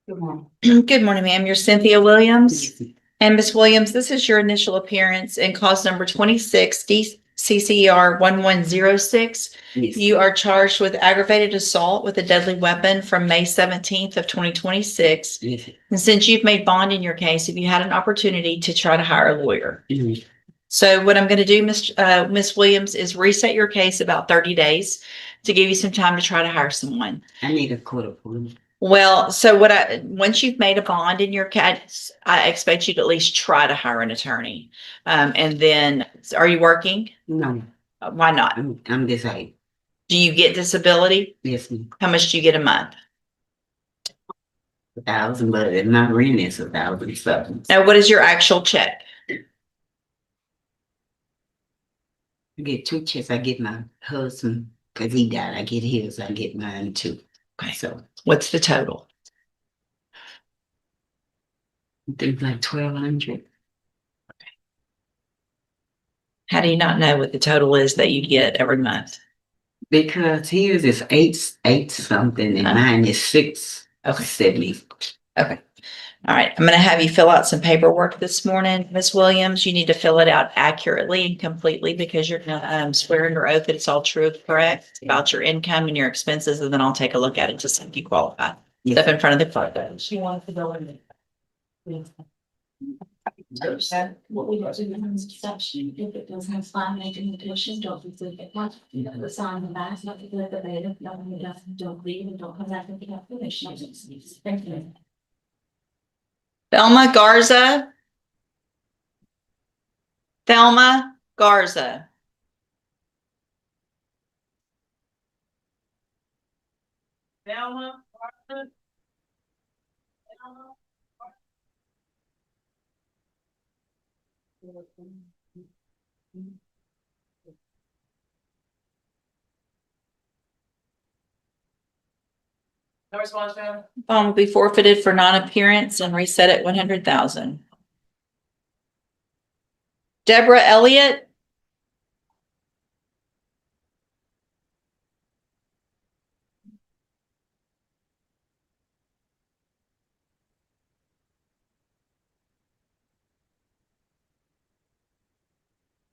Good morning. Good morning, ma'am. You're Cynthia Williams. And Ms. Williams, this is your initial appearance in cause number 26 DCCR 1106. Yes. You are charged with aggravated assault with a deadly weapon from May 17th of 2026. Yes. And since you've made bond in your case, have you had an opportunity to try to hire a lawyer? Mhm. So what I'm going to do, Ms. Williams, is reset your case about 30 days to give you some time to try to hire someone. I need a court appointment. Well, so once you've made a bond in your case, I expect you to at least try to hire an attorney. And then, are you working? No, Why not? I'm disabled. Do you get disability? Yes, ma'am. How much do you get a month? 1,000, but my rent is 1,000 something. Now, what is your actual check? I get 2 checks. I get my husband because he died. I get his. I get mine too. Okay. So What's the total? I think like 1,200. How do you not know what the total is that you get every month? Because his is eight something and mine is 670. Okay. All right. I'm going to have you fill out some paperwork this morning, Ms. Williams. You need to fill it out accurately and completely because you're going to swear under oath that it's all true and correct about your income and your expenses, and then I'll take a look at it to see if you qualify. Yes. Step in front of the clerk. She wants to go in. What we do in this section, if it does have sign making the petition, don't complete it. Once you know the sign the back, not to let the bailiff, don't leave and don't come back and get finished. Thank you. Thelma Garza. Thelma Garza. Thelma Garza. No response, ma'am. Will be forfeited for non-appearance and reset at 100,000. Deborah Elliott.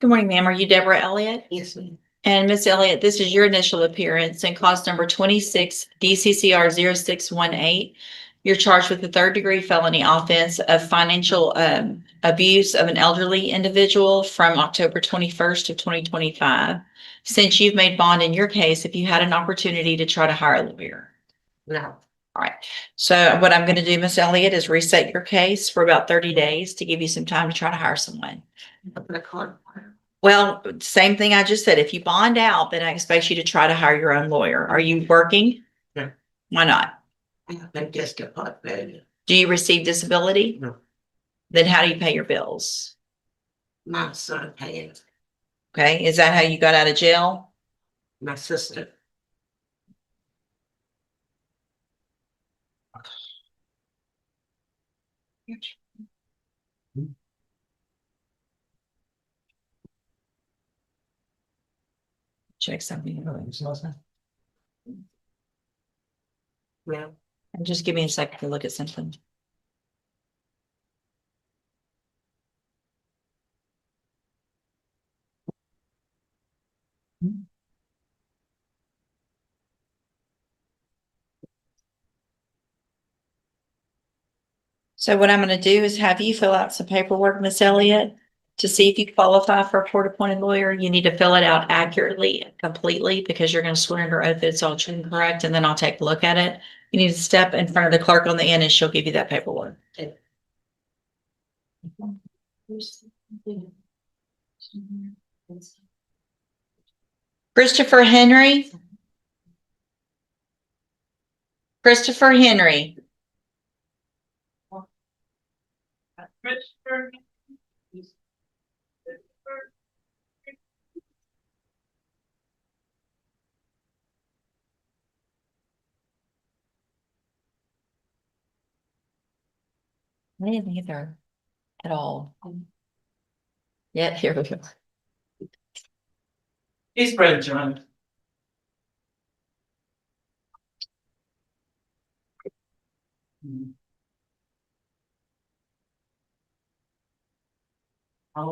Good morning, ma'am. Are you Deborah Elliott? Yes, ma'am. And Miss Elliott, this is your initial appearance in cause number 26 DCCR 0618. You're charged with the third-degree felony offense of financial abuse of an elderly individual from October 21st of 2025. Since you've made bond in your case, have you had an opportunity to try to hire a lawyer? No. All right. So what I'm going to do, Miss Elliott, is reset your case for about 30 days to give you some time to try to hire someone. Well, same thing I just said. If you bond out, then I expect you to try to hire your own lawyer. Are you working? No. Why not? I just got hot bad. Do you receive disability? No. Then how do you pay your bills? My son paid. Okay. Is that how you got out of jail? My sister. Check something. Well, And just give me a second to look at something. So what I'm going to do is have you fill out some paperwork, Miss Elliott, to see if you qualify for a court-appointed lawyer. You need to fill it out accurately and completely because you're going to swear under oath that it's all true and correct, and then I'll take a look at it. You need to step in front of the clerk on the end and she'll give you that paperwork. Christopher Henry. Christopher Henry. Christopher. I didn't either at all. Yeah, here we go. He's Brad John. Get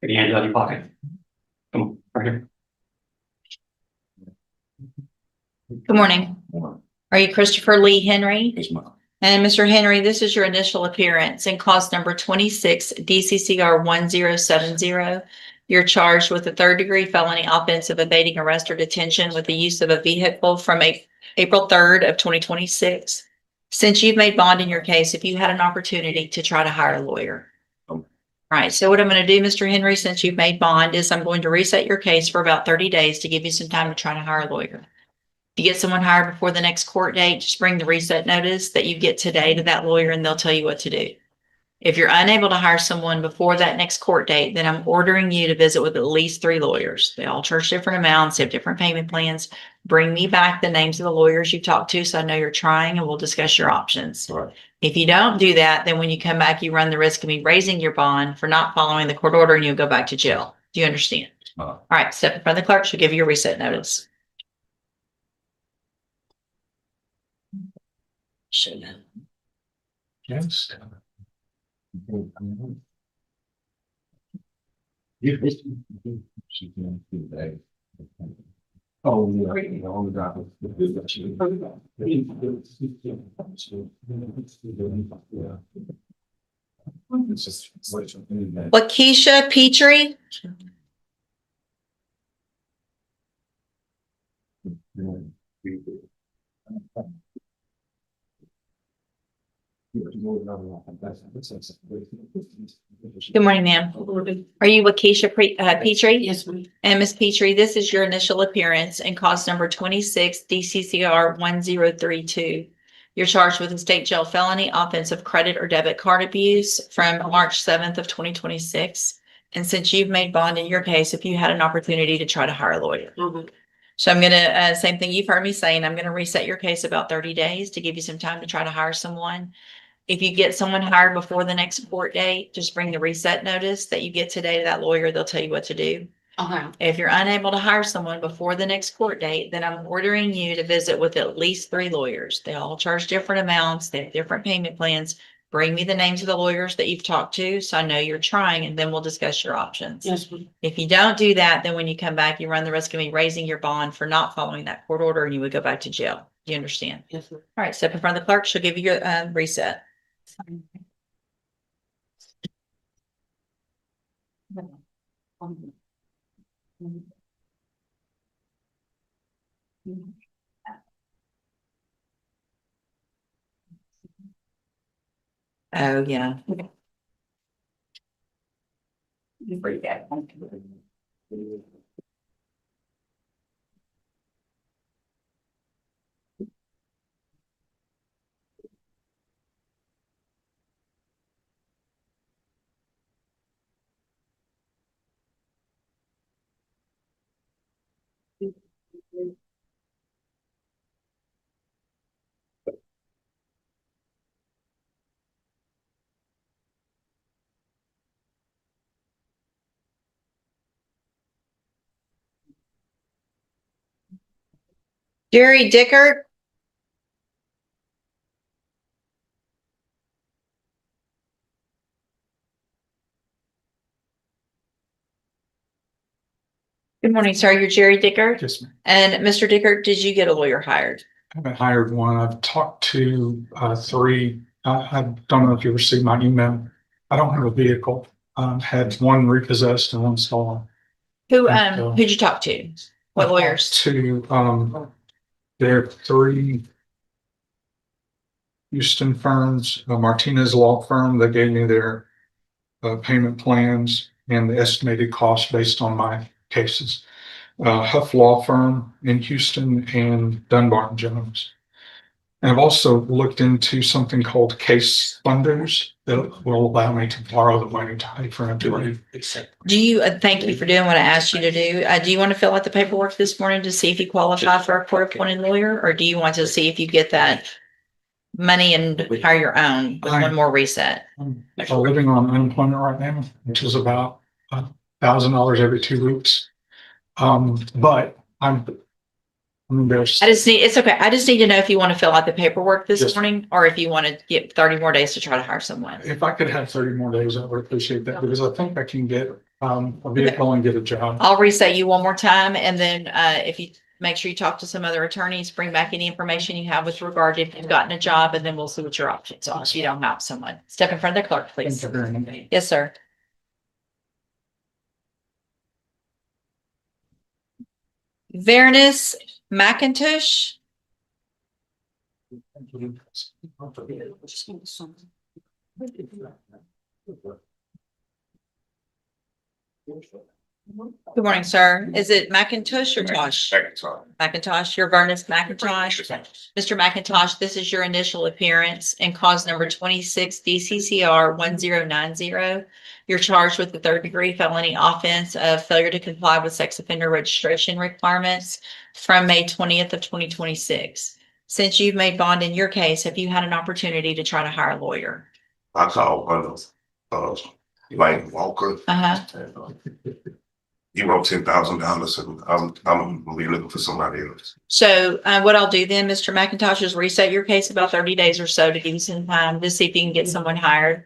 your hands out of your pocket. Come on, right here. Good morning. Are you Christopher Lee Henry? And Mr. Henry, this is your initial appearance in cause number 26 DCCR 1070. You're charged with a third-degree felony offense of evading arrest or detention with the use of a vehicle from April 3rd of 2026. Since you've made bond in your case, if you had an opportunity to try to hire a lawyer. Right. So what I'm going to do, Mr. Henry, since you've made bond, is I'm going to reset your case for about 30 days to give you some time to try to hire a lawyer. If you get someone hired before the next court date, just bring the reset notice that you get today to that lawyer and they'll tell you what to do. If you're unable to hire someone before that next court date, then I'm ordering you to visit with at least 3 lawyers. They all charge different amounts, have different payment plans. Bring me back the names of the lawyers you talked to so I know you're trying and we'll discuss your options. Right. If you don't do that, then when you come back, you run the risk of me raising your bond for not following the court order and you'll go back to jail. Do you understand? All right, step in front of the clerk. She'll give you a reset notice. Yes. Oh, yeah. All the Lakeisha Petrie. Good morning, ma'am. Are you Lakeisha Petrie? Yes, ma'am. And Ms. Petrie, this is your initial appearance in cause number 26 DCCR 1032. You're charged with a state jail felony offense of credit or debit card abuse from March 7th of 2026. And since you've made bond in your case, if you had an opportunity to try to hire a lawyer. So I'm gonna, same thing you've heard me saying, I'm gonna reset your case about 30 days to give you some time to try to hire someone. If you get someone hired before the next court date, just bring the reset notice that you get today to that lawyer. They'll tell you what to do. Okay. If you're unable to hire someone before the next court date, then I'm ordering you to visit with at least 3 lawyers. They all charge different amounts. They have different payment plans. Bring me the names of the lawyers that you've talked to so I know you're trying, and then we'll discuss your options. Yes, ma'am. If you don't do that, then when you come back, you run the risk of me raising your bond for not following that court order and you would go back to jail. Do you understand? Yes, ma'am. All right, step in front of the clerk. She'll give you your reset. Oh, yeah. Jerry Dickert. Good morning, sir. You're Jerry Dickert. Yes, ma'am. And Mr. Dickert, did you get a lawyer hired? I haven't hired one. I've talked to 3. I don't know if you received my email. I don't have a vehicle. Had 1 repossessed and 1 stolen. Who'd you talk to? What lawyers? To there are 3 Houston firms, Martinez Law Firm, that gave me their payment plans and the estimated cost based on my cases. Huff Law Firm in Houston and Dunbar and Jones. And I've also looked into something called case funders that will allow me to borrow the money to pay for an attorney. Do you, thank you for doing what I asked you to do. Do you want to fill out the paperwork this morning to see if you qualify for a court-appointed lawyer? Or do you want to see if you get that money and hire your own with 1 more reset? I'm living on unemployment right now, which is about $1,000 every 2 weeks. But I'm There's, it's okay. I just need to know if you want to fill out the paperwork this Yes. morning or if you want to get 30 more days to try to hire someone. if I could have 30 more days, I would appreciate that because I think I can get a vehicle and get a job. I'll reset you one more time and then if you make sure you talk to some other attorneys, bring back any information you have with regard to if you've gotten a job, and then we'll see what your options are if you don't have someone. Step in front of the clerk, please. Thank you very much. Yes, sir. Vernis McIntosh. Good morning, sir. Is it McIntosh or Tosh? McIntosh, you're Vernis McIntosh. Mr. McIntosh, this is your initial appearance in cause number 26 DCCR 1090. You're charged with the third-degree felony offense of failure to comply with sex offender registration requirements from May 20th of 2026. Since you've made bond in your case, have you had an opportunity to try to hire a lawyer? I called one of Elaine Walker. He wrote $10,000 and I'm gonna be looking for somebody else. So what I'll do then, Mr. McIntosh, is reset your case about 30 days or so to give you some time to see if you can get someone hired.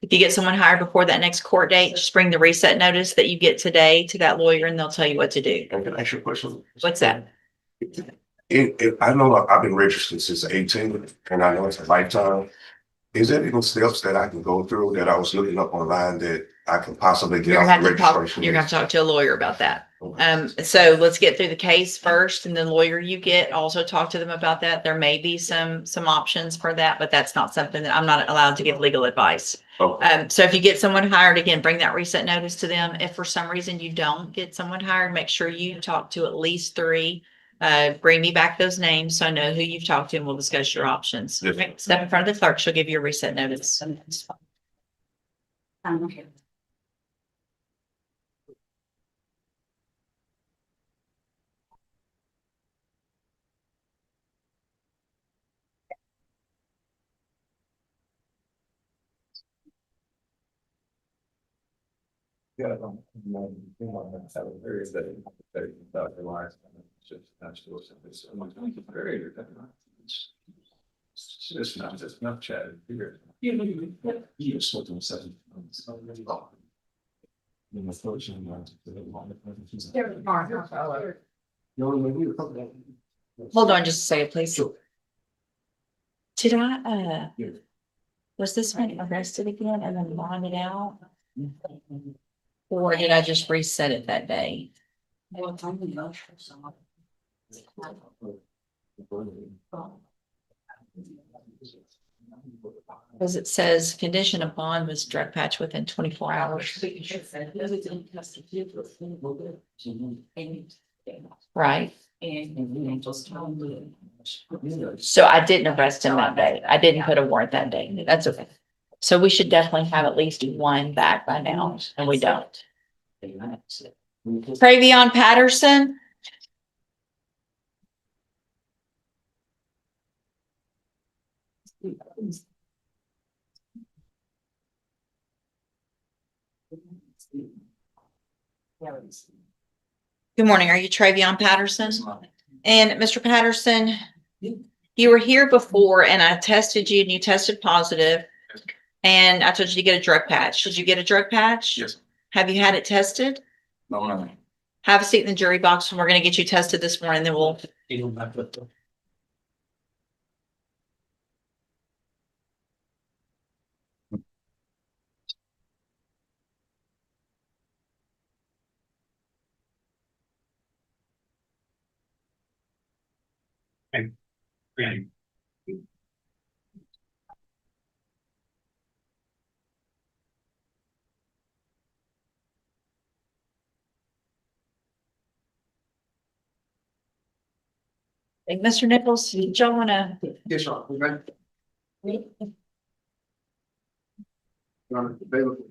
If you get someone hired before that next court date, just bring the reset notice that you get today to that lawyer and they'll tell you what to do. And can I ask you a question? What's that? I know I've been registered since 18 and I know it's a lifetime. Is there any steps that I can go through that I was looking up online that I can possibly get You're off gonna the have to talk, registration? you're gonna have to talk to a lawyer about that. Okay. So let's get through the case first and the lawyer you get, also talk to them about that. There may be some options for that, but that's not something that I'm not allowed to give legal advice. Okay. So if you get someone hired, again, bring that reset notice to them. If for some reason you don't get someone hired, make sure you talk to at least 3. Bring me back those names so I know who you've talked to and we'll discuss your options. Yes. Okay, step in front of the clerk. She'll give you a reset notice. Okay. Yeah. Areas that their lives. It's just not chatted here. You just want them said. Hold on just a second, please. Did I, was this one arrested again and then bonded out? Or did I just reset it that day? Because it says condition of bond was drug patch within 24 hours. Right? So I didn't arrest him that day. I didn't put a warrant that day. That's okay. So we should definitely have at least one back by now, and we don't. Travion Patterson. Good morning. Are you Travion Patterson? And Mr. Patterson, you were here before and I tested you and you tested positive. And I told you to get a drug patch. Did you get a drug patch? Yes. Have you had it tested? No. Have a seat in the jury box and we're going to get you tested this morning. Then we'll. Hey, Mr. Nichols, did y'all want to? Yes, sir.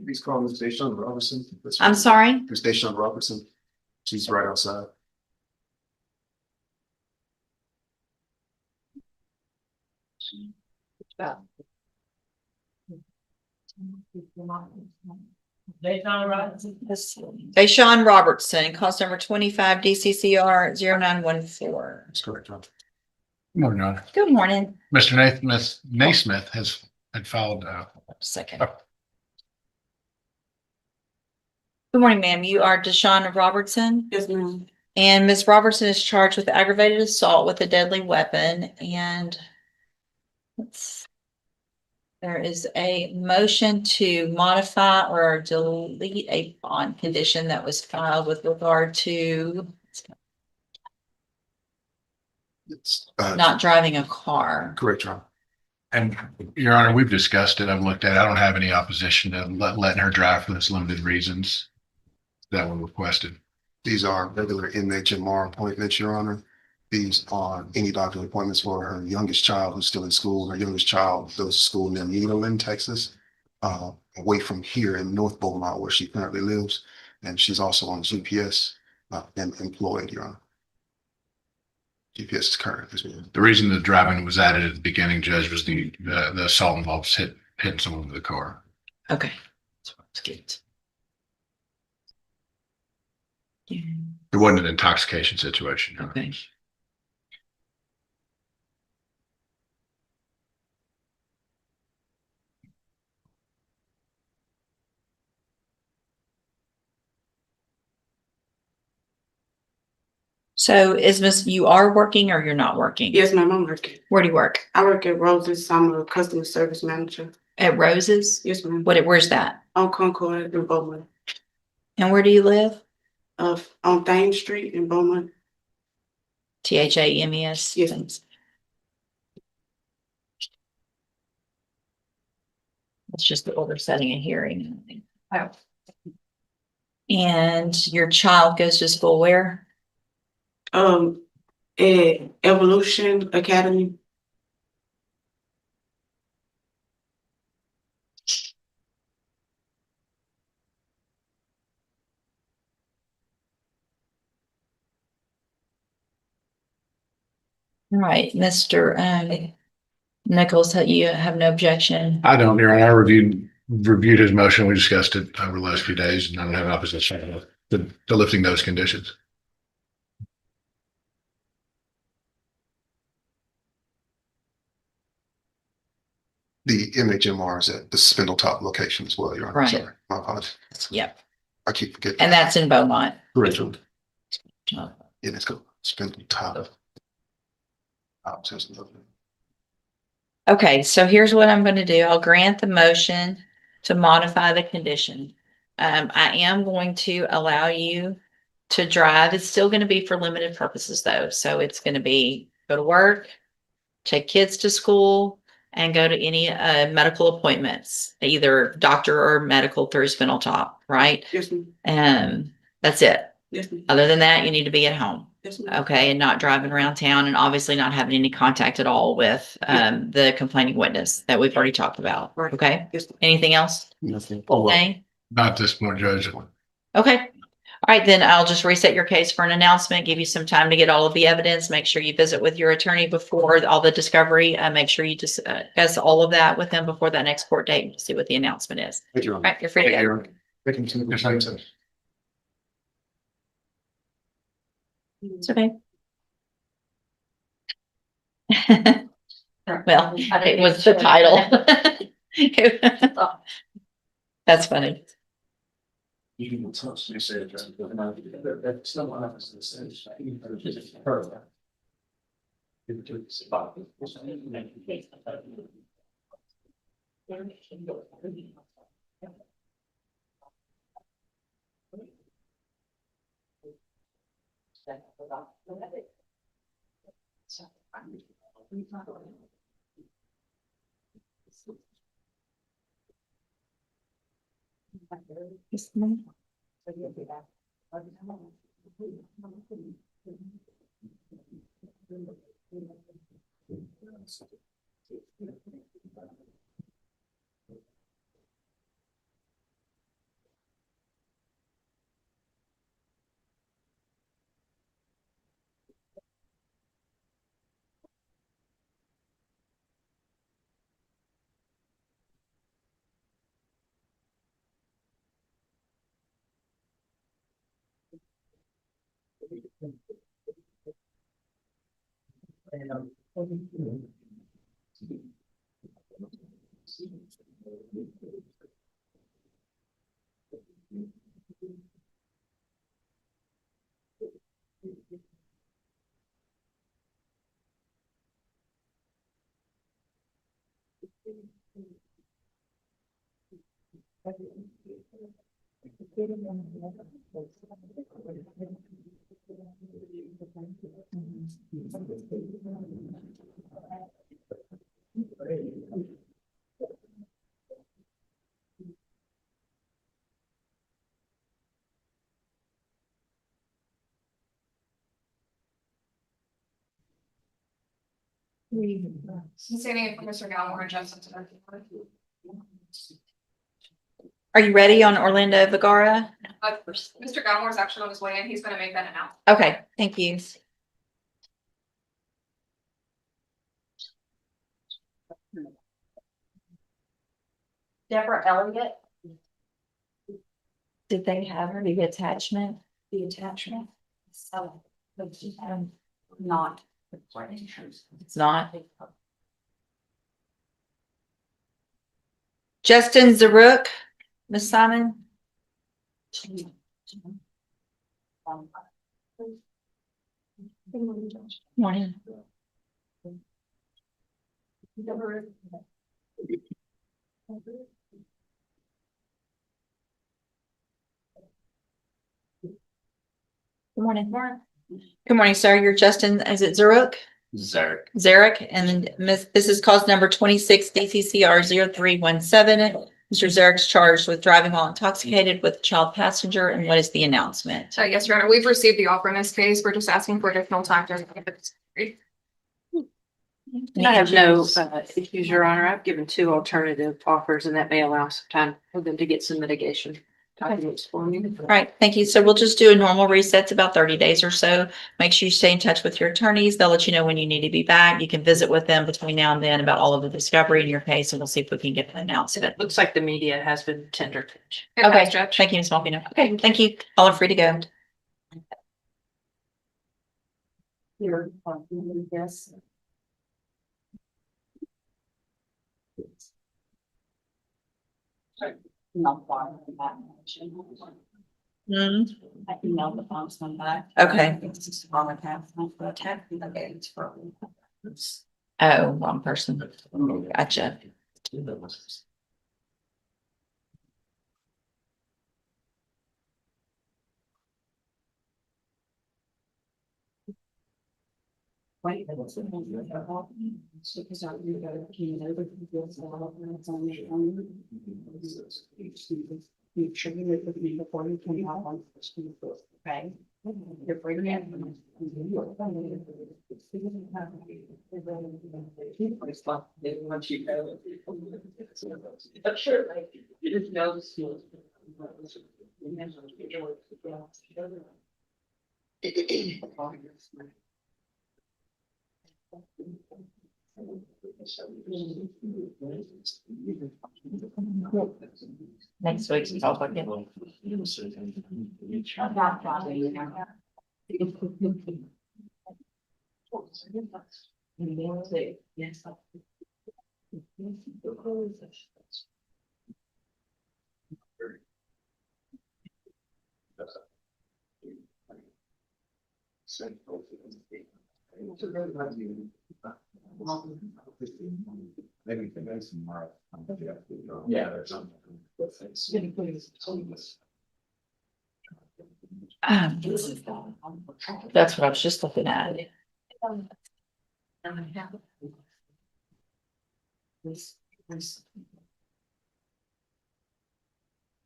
Please call Ms. Deshawn Robertson. I'm sorry. Ms. Deshawn Robertson. She's right outside. Deshaun Robertson, cause number 25 DCCR 0914. That's correct, Your Honor. Good morning, Your Honor. Good morning. Mr. Naismith had filed, Second. Good morning, ma'am. You are Deshaun Robertson, Yes, ma'am. and Ms. Robertson is charged with aggravated assault with a deadly weapon, and there is a motion to modify or delete a bond condition that was filed with regard to It's, not driving a car. correct, Your Honor. and Your Honor, we've discussed it. I've looked at it. I don't have any opposition to letting her drive for those limited reasons that were requested. These are regular NHMR appointments, Your Honor. These are any doctor appointments for her youngest child who's still in school. Her youngest child goes to school in Nederland, Texas, away from here in North Beaumont, where she currently lives. And she's also on GPS and employed, Your Honor. GPS is current as well. The reason the driving was added at the beginning, Judge, was the assault involves hitting someone with a car. Okay. That's good. It wasn't an intoxication situation. Your Honor. Okay. So you are working or you're not working? Yes, ma'am, I'm working. Where do you work? I work at Rose's. I'm a customer service manager. At Rose's? Yes, ma'am. Where's that? On Concord in Beaumont. And where do you live? On Thames Street in Beaumont. THAMES? Yes, ma'am. It's just the order setting a hearing. Oh. And your child goes to school where? At Evolution Academy. All right, Mr. Nichols, you have no objection. I don't, Your Honor. I reviewed his motion. We discussed it over the last few days, and I don't have opposition to lifting those conditions. The NHMR is at the Spindletop location as well, Your Honor. Right. Sorry, my apologies. Yep. I keep forgetting. And that's in Beaumont. Correct. Yeah, let's go. Spindletop. Okay, so here's what I'm going to do. I'll grant the motion to modify the condition. I am going to allow you to drive. It's still going to be for limited purposes though. So it's going to be go to work, take kids to school, and go to any medical appointments, either doctor or medical through Spindletop, right? Yes, ma'am. That's it. Yes, ma'am. Other than that, you need to be at home. Yes, ma'am. Okay, and not driving around town and obviously not having any contact at all with the complaining witness that we've already talked about. Right. Okay, Yes, ma'am. anything else? Nothing. Oh, well, Okay, Not this point, Judge. okay. All right, then I'll just reset your case for an announcement, give you some time to get all of the evidence. Make sure you visit with your attorney before all the discovery. Make sure you discuss all of that with him before that next court date and see what the announcement is. thank you, Your All Honor. right, you're free to Thank you, go. Your Honor. Thank you. Yes, sir. It's okay. Well, it was the title. That's funny. You can touch, you say it. Someone else is saying. Standing in for Mr. Galmore and Justin today. Are you ready on Orlando Vigara? Mr. Galmore's actually on his way in. He's gonna make that announcement. Okay, thank you. Deborah Elliott, Did they have the attachment? the attachment. So, but not. It's not. Justin Zaruk, Miss Simon. Morning. Good morning. Good morning, sir. You're Justin, is it Zaruk? Zarek, and then this is cause number 26 DCCR 0317. Mr. Zarek's charged with driving while intoxicated with a child passenger, and what is the announcement? Yes, Your Honor, we've received the offer in this case. We're just asking for additional time to. I have no issues, Your Honor. I've given 2 alternative offers and that may allow some time for them to get some mitigation documents for me. All right, thank you. So we'll just do a normal reset. It's about 30 days or so. Make sure you stay in touch with your attorneys. They'll let you know when you need to be back. You can visit with them between now and then about all of the discovery in your case, and we'll see if we can get an announcement. It looks like the media has been tendered. Okay, Judge. thank you, Ms. Malvino. Okay, thank you. All are free to go. Yes. Not far from that. I emailed the ombudsman back. Okay. It's just wrong with that. Okay, it's for. Oh, wrong person. Gotcha. Wait, because I you got to you should be with me before you can have on. Okay. You're bringing it. I'm sure, like, you didn't know the skills. Next week's talk again. Yes. Maybe tomorrow. Yeah, there's something. That's what I was just looking at.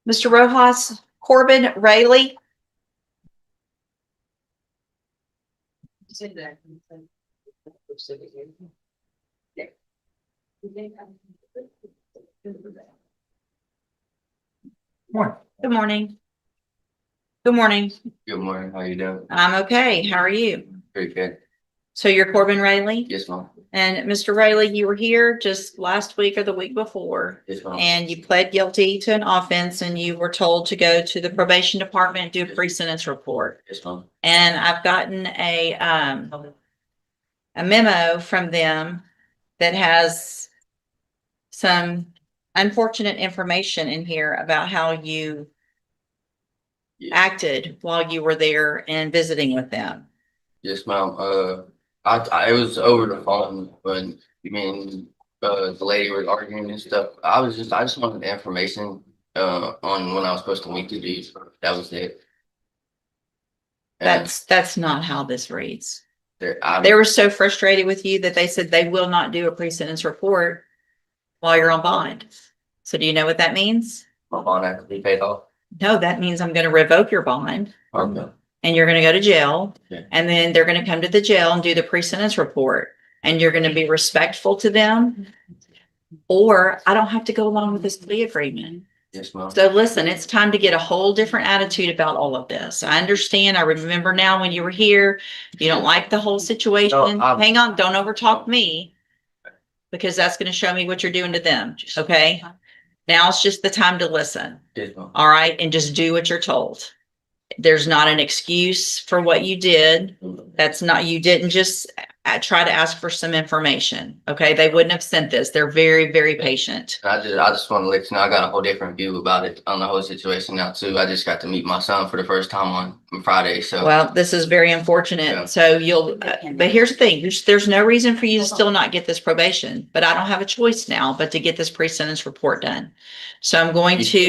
Mr. Rojas, Corbin Rayley. Good morning. Good morning. Good morning, how you doing? I'm okay. How are you? Very good. So you're Corbin Rayley? Yes, ma'am. And Mr. Rayley, you were here just last week or the week before, Yes, ma'am. and you pled guilty to an offense and you were told to go to the probation department and do a pre-sentence report. Yes, ma'am. And I've gotten a memo from them that has some unfortunate information in here about how you acted while you were there and visiting with them. Yes, ma'am. I it was over the phone when me and the lady were arguing and stuff. I just wanted the information on when I was supposed to meet the dude. That was it. And That's not how this reads. I They were so frustrated with you that they said they will not do a pre-sentence report while you're on bond. So do you know what that means? my bond had to be paid off. No, that means I'm going to revoke your bond Okay. and you're going to go to jail. Okay. And then they're going to come to the jail and do the pre-sentence report. And you're going to be respectful to them. Or I don't have to go along with this plea agreement. Yes, ma'am. So listen, it's time to get a whole different attitude about all of this. I understand. I remember now when you were here, you don't like the whole situation. No, Hang on, don't overtalk me. Because that's going to show me what you're doing to them. Okay? Now it's just the time to listen. Yes, ma'am. All right. And just do what you're told. There's not an excuse for what you did. That's not, you didn't just try to ask for some information. Okay. They wouldn't have sent this. They're very, very patient. I just want to let you know I got a whole different view about it on the whole situation now too. I just got to meet my son for the first time on Friday. So Well, this is very unfortunate. Yeah. So you'll, but here's the thing. There's no reason for you to still not get this probation, but I don't have a choice now, but to get this pre-sentence report done. So I'm going to,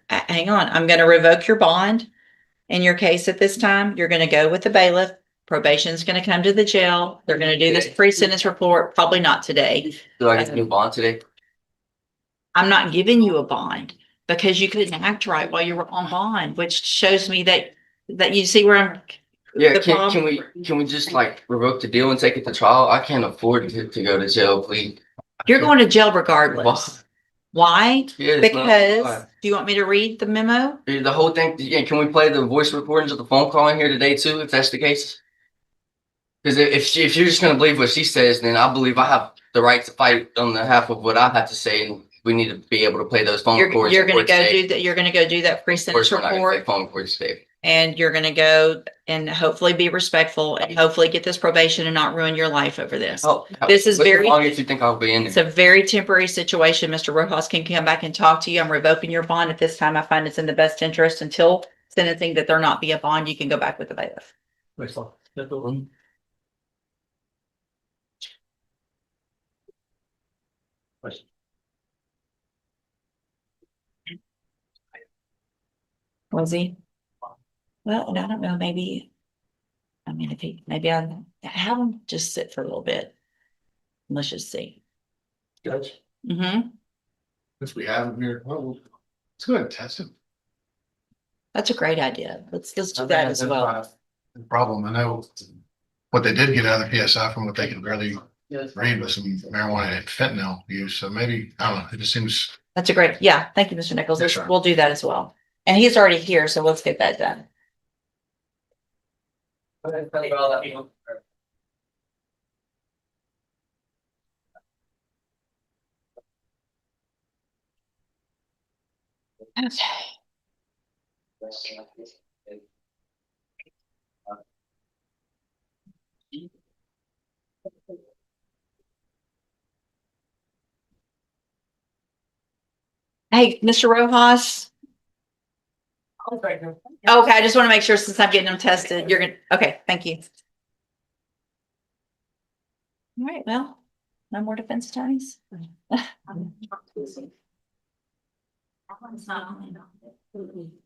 Yeah. hang on, I'm going to revoke your bond. In your case at this time, you're going to go with the bailiff. Probation's going to come to the jail. They're going to do this pre-sentence report, probably not today. Do I get to move on today? I'm not giving you a bond because you couldn't act right while you were on bond, which shows me that you see where I'm. Yeah, the can problem- we just like revoke the deal and take it to trial? I can't afford to go to jail, please. You're going to jail regardless. Why? Yes, Because, do you want me to read the memo? the whole thing, yeah, can we play the voice recordings of the phone call in here today too, if that's the case? Because if you're just gonna believe what she says, then I believe I have the right to fight on behalf of what I have to say, and we need to be able to play those phone You're records. going to before go today. do that. You're going to go do that Of pre-sentence course, we're not gonna play report phone records today. and you're going to go and hopefully be respectful and hopefully get this probation and not ruin your life over this. Oh, This is what's very- the longest you think I'll be in It's there? a very temporary situation. Mr. Rojas can come back and talk to you. I'm revoking your bond at this time. I find it's in the best interest until sentencing that there not be a bond. You can go back with the bailiff. Was he? Well, and I don't know, maybe, I mean, if he, maybe I have him just sit for a little bit. Let's just see. Judge, Mm-hmm. since we have him here, well, let's go ahead and test him. That's a great idea. Let's do that as well. The problem, I know what they did get out of the PSI from what they could barely read was some marijuana and fentanyl use. So maybe, I don't know, it just seems. That's a great, yeah. Thank you, Mr. Nichols. Yes, sir. We'll do that as well. And he's already here, so let's get that done. Okay. Hey, Mr. Rojas. Okay, I just want to make sure since I'm getting them tested, you're gonna, okay, thank you. All right, well, no more defense attorneys. It's not only about it.